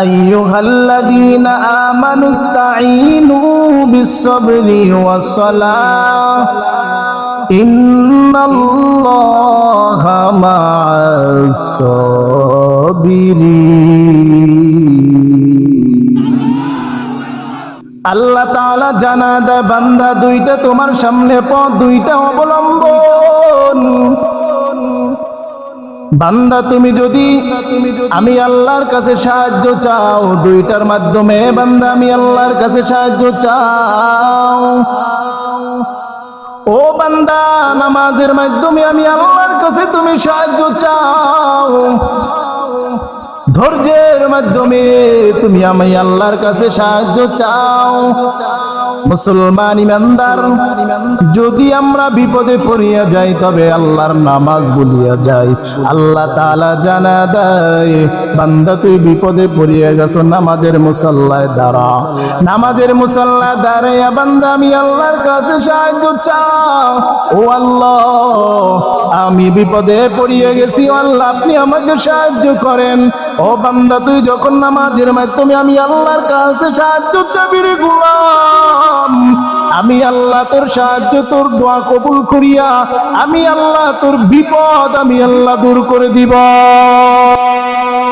আইয়ুহাল্লাযীনা আমানুস্তাঈনু বিস-সাবরি ওয়াস-সালাহ ইন্নাল্লাহা মা'আস-সাবিরিন। আল্লাহ তাআলা জানা দেয় বান্দা দুইটা তোমার সামনে পথ, দুইটা অবলম্বন। বান্দা তুমি যদি আমি আল্লাহর কাছে সাহায্য চাও, দুইটার মাধ্যমে বান্দা আমি আল্লাহর কাছে সাহায্য চাও। ও বান্দা নামাজের মাধ্যমে আমি আল্লাহর কাছে তুমি সাহায্য চাও, ধৈর্যের মাধ্যমে তুমি আমি আল্লাহর কাছে সাহায্য চাও। মুসলমান ইমানদার, যদি আমরা বিপদে পড়িয়া যাই তবে আল্লাহর নামাজ ভুলিয়া যাই, আল্লাহ তাআলা জানা দেয় বান্দা তুই বিপদে পড়িয়া গেছো, নামাজের মুসাল্লায় দাঁড়া। নামাজের মুসাল্লায় দাঁড়াইয়া বান্দা আমি আল্লাহর কাছে সাহায্য চাও। ও আল্লাহ আমি বিপদে পড়িয়া গেছি, আল্লাহ আপনি আমাকে সাহায্য করেন। ও বান্দা তুই যখন নামাজের মাধ্যমে আমি আল্লাহর কাছে সাহায্য চাবি রে গোলাম, আমি আল্লাহ তোর সাহায্য তোর দোয়া কবুল করিয়া আমি আল্লাহ তোর বিপদ আমি আল্লাহ দূর করে দিব।